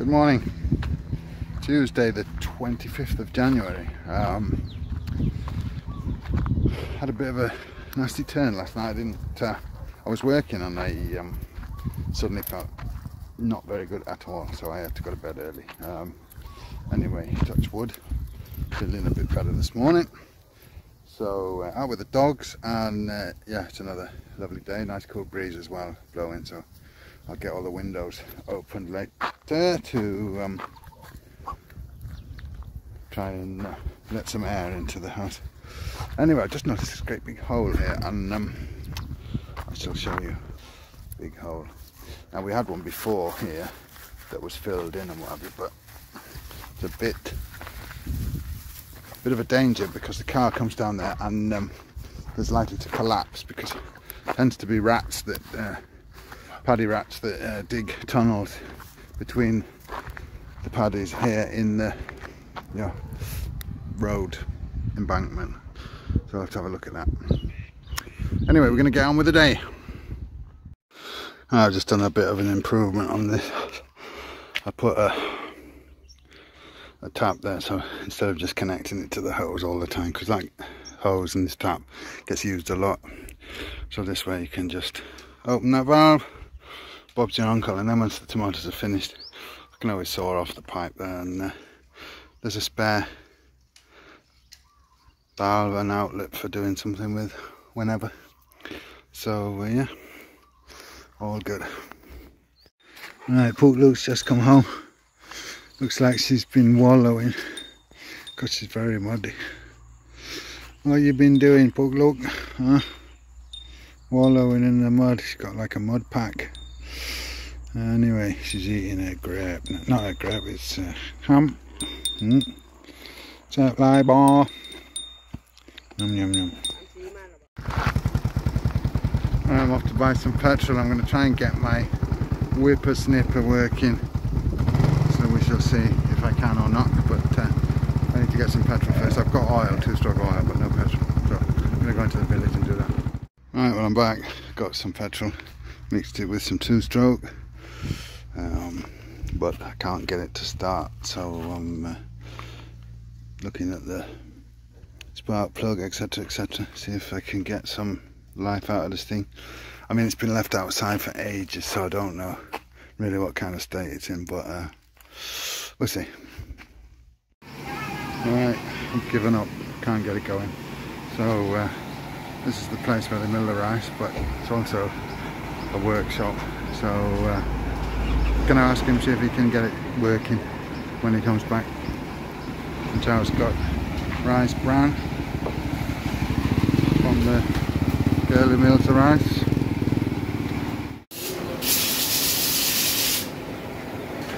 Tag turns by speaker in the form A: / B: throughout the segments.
A: Good morning. Tuesday the 25th of January. Had a bit of a nasty turn last night. I was working and I suddenly felt not very good at all, so I had to go to bed early. Anyway, touch wood, feeling a bit better this morning. So out with the dogs, and yeah, it's another lovely day. Nice cool breeze as well blowing, so I'll get all the windows opened later to try and let some air into the house. Anyway, I just noticed this great big hole here, and I shall show you. Big hole. Now, we had one before here that was filled in and what have you, but it's a bit of a danger because the car comes down there and there's likely to collapse, because it tends to be rats that paddy rats that dig tunnels between the paddies here in the road embankment. So I'll have to have a look at that. Anyway, we're going to get on with the day. I've just done a bit of an improvement on this. I put a tap there, so instead of just connecting it to the hose all the time, because that hose and this tap gets used a lot, so this way you can just open that valve, Bob's your uncle, and then once the tomatoes are finished, I can always saw off the pipe there, and there's a spare valve and outlet for doing something with whenever. So yeah, all good. Right, Pook Luke's just come home. Looks like she's been wallowing because she's very muddy. What you been doing, Pook Luke? Huh? Wallowing in the mud. She's got like a mud pack. Anyway, she's eating a grape. Not a grape, it's ham. What's that, lie bar? Yum yum yum. I'm off to buy some petrol. I'm going to try and get my whippersnipper working. So we shall see if I can or not. But I need to get some petrol first. I've got oil, 2-stroke oil, but no petrol. So I'm going to go into the village and do that. Right, well, I'm back. Got some petrol. Mixed it with some 2-stroke. But I can't get it to start. So I'm looking at the spark plug, etc, etc, see if I can get some life out of this thing. I mean, it's been left outside for ages, so I don't know really what kind of state it's in, but we'll see. Alright, I've given up, can't get it going. So this is the place where they mill the rice, but it's also a workshop, so I'm gonna ask him, see if he can get it working when he comes back. And Joe's got rice bran from the girl who mills the rice.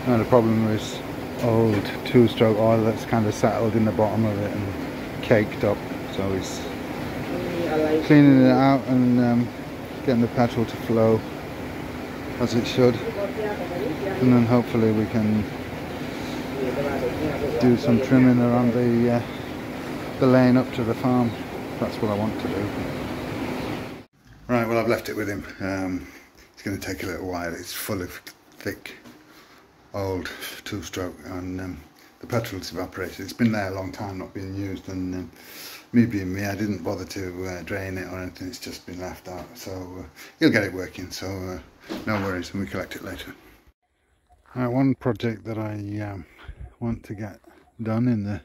A: Now the problem is old 2-stroke oil that's kind of settled in the bottom of it and caked up, so he's cleaning it out and getting the petrol to flow as it should, and then hopefully we can do some trimming around the lane up to the farm. That's what I want to do. Right, well, I've left it with him. It's going to take a little while. It's full of thick old 2-stroke, and the petrol's evaporated. It's been there a long time, not being used, and me being me, I didn't bother to drain it or anything. It's just been left out, so he'll get it working, so no worries, and we collect it later. One project that I want to get done in the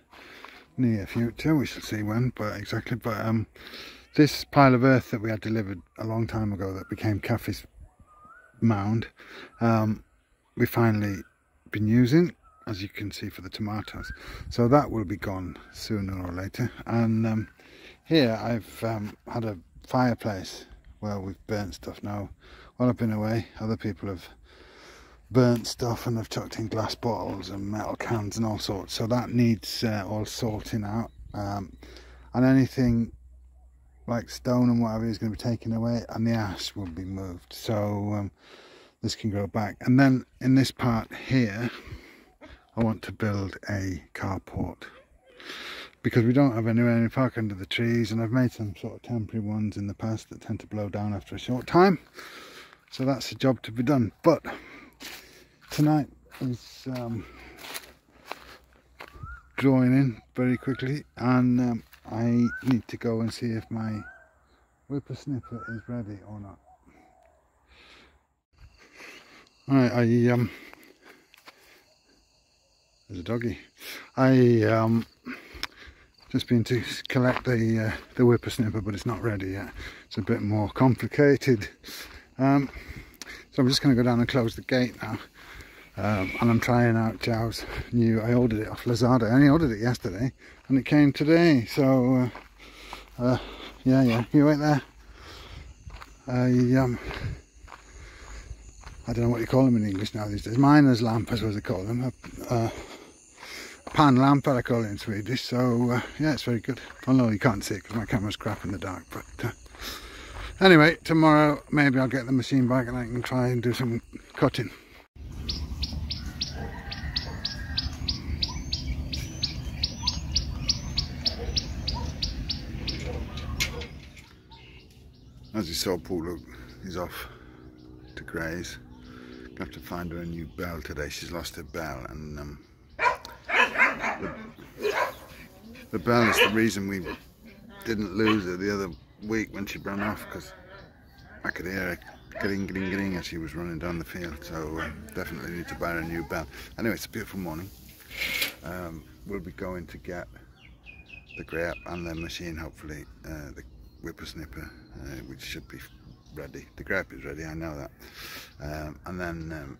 A: near future, we shall see when, but exactly, but this pile of earth that we had delivered a long time ago that became Caffey's mound, we finally been using, as you can see, for the tomatoes, so that will be gone sooner or later. And here I've had a fireplace where we've burnt stuff. Now while I've been away, other people have burnt stuff and have chucked in glass bottles and metal cans and all sorts, so that needs all sorting out, and anything like stone and whatever is going to be taken away, and the ash will be moved, so this can go back. And then in this part here I want to build a carport, because we don't have anywhere to park under the trees, and I've made some sort of temporary ones in the past that tend to blow down after a short time, so that's a job to be done. But tonight is drawing in very quickly, and I need to go and see if my whippersnapper is ready or not. Right, there's a doggy. I just been to collect the whippersnapper, but it's not ready yet. It's a bit more complicated. So I'm just going to go down and close the gate now. And I'm trying out Zhao's new. I ordered it off Lazada. I only ordered it yesterday, and it came today. So yeah, you wait there. I don't know what you call them in English now these days. Miner's lamp, I suppose they call them. A pan lamp, I call it in Swedish. So yeah, it's very good. Although you can't see it because my camera's crap in the dark. But anyway, tomorrow maybe I'll get the machine back and I can try and do some cutting. As you saw, Paul is off to graze. Gonna have to find her a new bell today. She's lost her bell, and the bell is the reason we didn't lose her the other week when she ran off, because I could hear her getting as she was running down the field. So definitely need to buy her a new bell. Anyway, it's a beautiful morning. We'll be going to get the grape and the machine, hopefully, the whippersnapper, which should be ready. The grape is ready, I know that. And then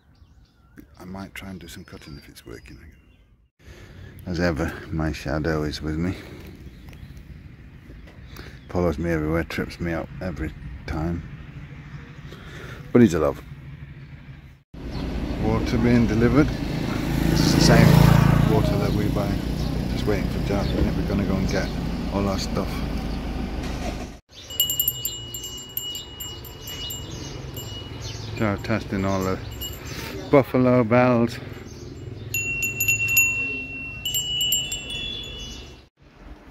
A: I might try and do some cutting if it's working again. As ever, my shadow is with me. Follows me everywhere, trips me up every time. But he's a love. Water being delivered. This is the same water that we buy. Just waiting for Zhao. We're going to go and get all our stuff. Zhao testing all the buffalo bells.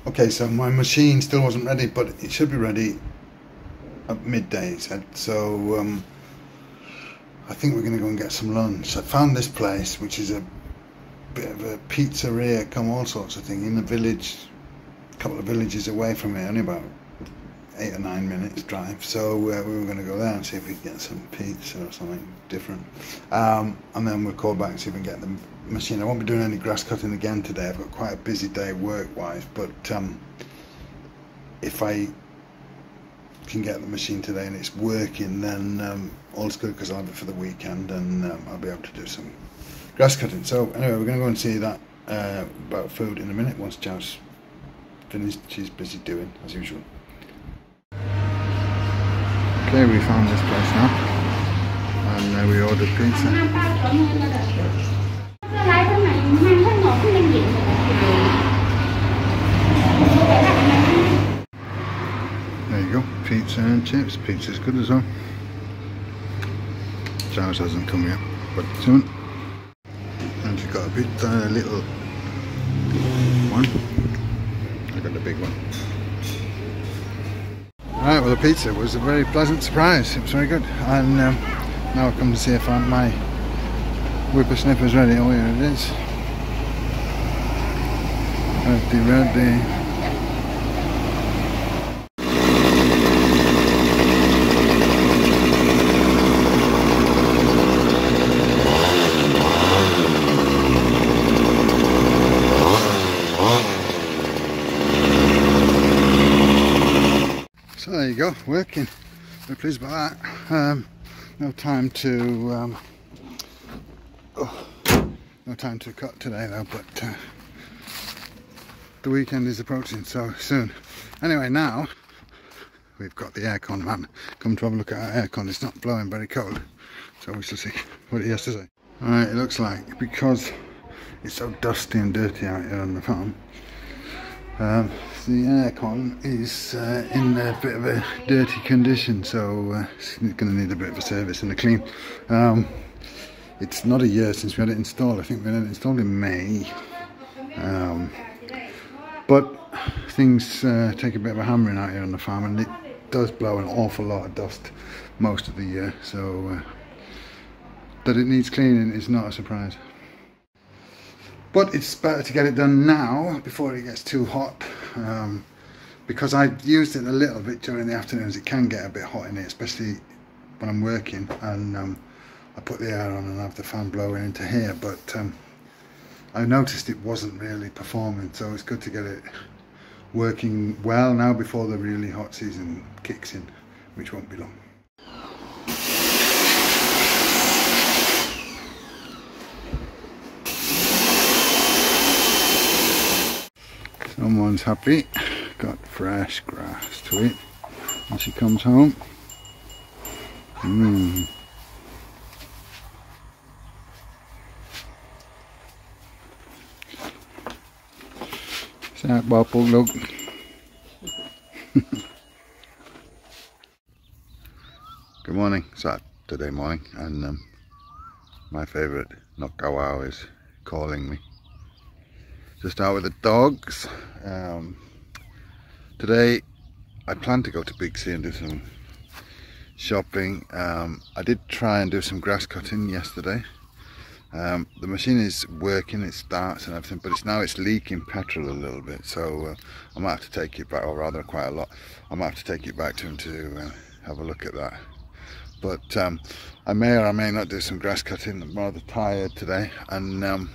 A: Okay, so my machine still wasn't ready, but it should be ready at midday, it said. So I think we're going to go and get some lunch. I found this place, which is a bit of a pizzeria, come all sorts of things, in the village, a couple of villages away from it, only about 8 or 9 minutes drive. So we were going to go there and see if we could get some pizza or something different, and then we'll call back and see if we can get the machine. I won't be doing any grass cutting again today. I've got quite a busy day work wise, but if I can get the machine today and it's working, then all's good, because I'll have it for the weekend, and I'll be able to do some grass cutting. So anyway, we're going to go and see that about food in a minute once Zhao's finished. She's busy doing as usual. Okay, we found this place now, and we ordered pizza. There you go, pizza and chips. Pizza's good as well. Zhao's hasn't come yet, but soon. And she's got a bit little one. I got the big one. Right, well, the pizza was a very pleasant surprise. It was very good. And now I've come to see if my whippersnapper's ready. Oh, here it is. Ready. So there you go, working. Very pleased about that. No time to no time to cut today though, but the weekend is approaching so soon. Anyway, now we've got the aircon man come to have a look at our aircon. It's not blowing very cold, so we shall see what he has to say. Alright, it looks like, because it's so dusty and dirty out here on the farm, the aircon is in a bit of a dirty condition, so it's going to need a bit of a service and a clean. It's not a year since we had it installed. I think we had it installed in May, but things take a bit of a hammering out here on the farm, and it does blow an awful lot of dust most of the year, so that it needs cleaning is not a surprise. But it's better to get it done now before it gets too hot, because I used it a little bit during the afternoons. It can get a bit hot in here, especially when I'm working, and I put the air on and have the fan blowing into here, but I noticed it wasn't really performing, so it's good to get it working well now before the really hot season kicks in, which won't be long. Someone's happy, got fresh grass to eat when she comes home. Sao bopple look. Good morning, Saturday morning, and my favourite knockout is calling me. Just out with the dogs. Today I plan to go to Big C and do some shopping. I did try and do some grass cutting yesterday. The machine is working, it starts and everything, but it's leaking petrol a little bit, so I might have to take it back, or rather quite a lot. I might have to take it back to him to have a look at that. But I may or I may not do some grass cutting. I'm rather tired today, and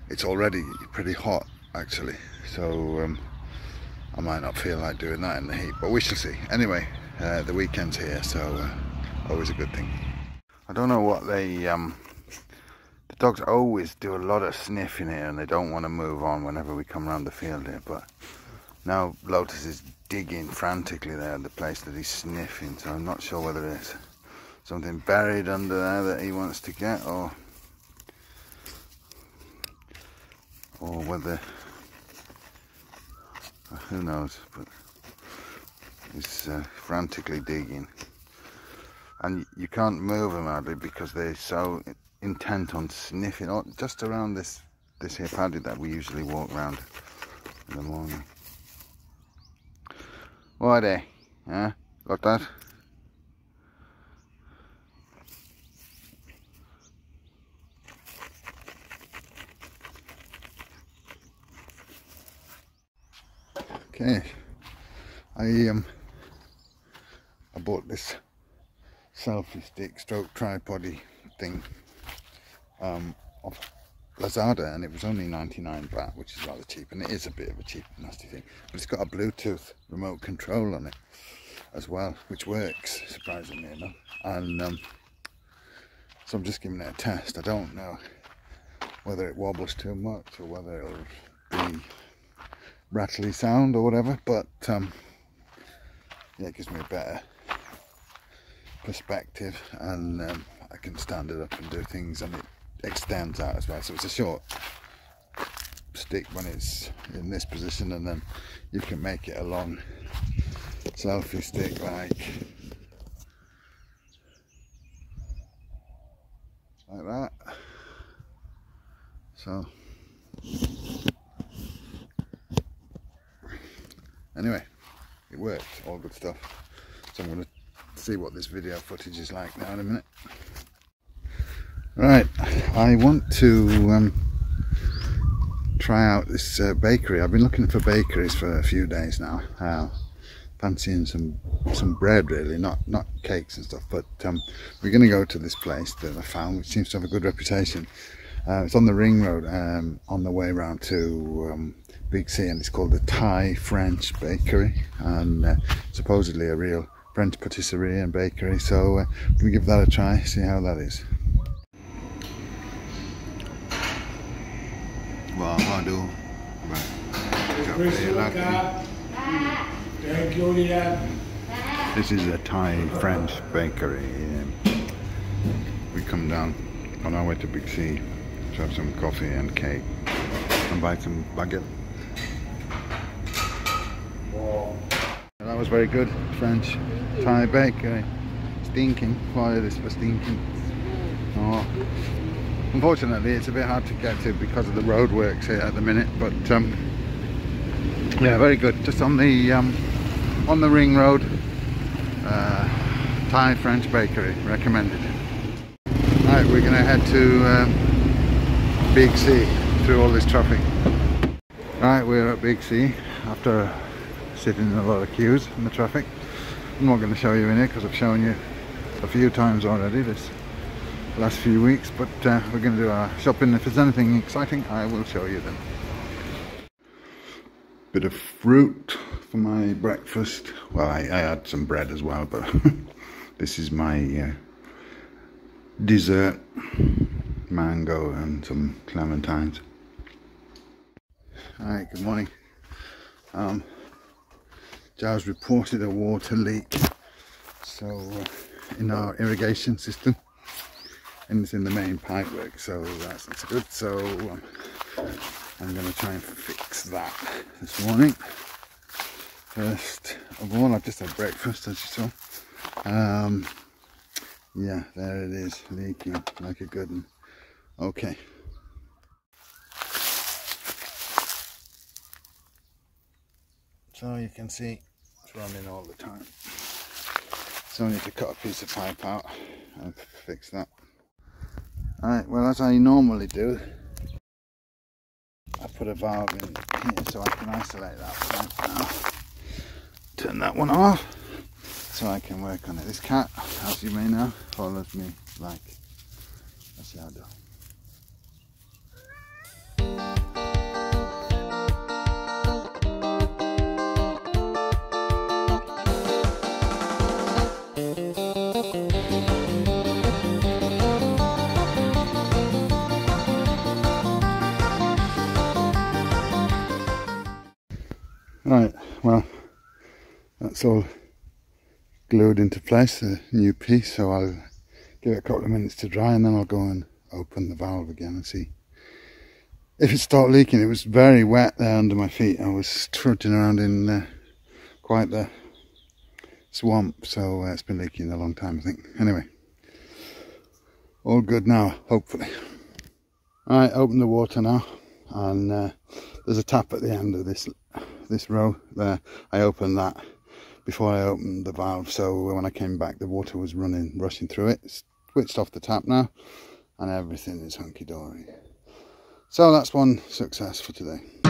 A: it's already pretty hot actually, so I might not feel like doing that in the heat, but we shall see. Anyway, the weekend's here, so always a good thing. I don't know what the dogs always do a lot of sniffing here, and they don't want to move on whenever we come around the field here, but now Lotus is digging frantically there at the place that he's sniffing, so I'm not sure whether it's something buried under there that he wants to get, or whether, who knows, but he's frantically digging, and you can't move them hardly because they're so intent on sniffing just around this here paddy that we usually walk around in the morning. What are they? Huh? Got that? Okay, I bought this selfie stick stroke tripod thing off Lazada, and it was only 99 baht, which is rather cheap, and it is a bit of a cheap nasty thing, but it's got a Bluetooth remote control on it as well, which works surprisingly enough, and so I'm just giving it a test. I don't know whether it wobbles too much or whether it'll be rattly sound or whatever, but yeah, it gives me a better perspective, and I can stand it up and do things, and it extends out as well, so it's a short stick when it's in this position, and then you can make it a long selfie stick like that. So anyway, it works, all good stuff. So I'm going to see what this video footage is like now in a minute. Right, I want to try out this bakery. I've been looking for bakeries for a few days now, fancying some bread really, not cakes and stuff, but we're going to go to this place that I found, which seems to have a good reputation. It's on the ring road, on the way around to Big C, and it's called the Thai French Bakery, and supposedly a real French patisserie and bakery, so I'm going to give that a try, see how that is. This is a Thai French bakery. We come down on our way to Big C to have some coffee and cake and buy some baguette. That was very good. French Thai bakery. Stinking. Why is this for stinking? Oh. Unfortunately, it's a bit hard to get to because of the road works here at the minute, but yeah, very good. Just on the ring road, Thai French bakery, recommended. Right, we're going to head to Big C. through all this traffic. Right, we're at Big C after sitting in a lot of queues in the traffic. I'm not going to show you in it because I've shown you a few times already this last few weeks, but we're going to do our shopping. If there's anything exciting, I will show you them. Bit of fruit for my breakfast. Well, I had some bread as well, but this is my dessert. Mango and some clementines. Alright, good morning. Giles reported a water leak in our irrigation system, and it's in the main pipework, so that's not so good. So I'm going to try and fix that this morning. First of all, I've just had breakfast, as you saw. Yeah, there it is, leaking like a good one. Okay. So you can see it's running all the time. So I need to cut a piece of pipe out and fix that. Alright, well, as I normally do, I put a valve in here so I can isolate that pipe now. Turn that one off so I can work on it. This cat, as you may know, follows me like a shadow. Right, well, that's all glued into place, a new piece, so I'll give it a couple of minutes to dry and then I'll go and open the valve again and see if it started leaking. It was very wet there under my feet. I was trudging around in quite the swamp, so it's been leaking a long time, I think. Anyway, all good now, hopefully. Alright, open the water now, and there's a tap at the end of this row there. I opened that before I opened the valve, so when I came back the water was rushing through it. Switched off the tap now and everything is hunky-dory. So that's one success for today.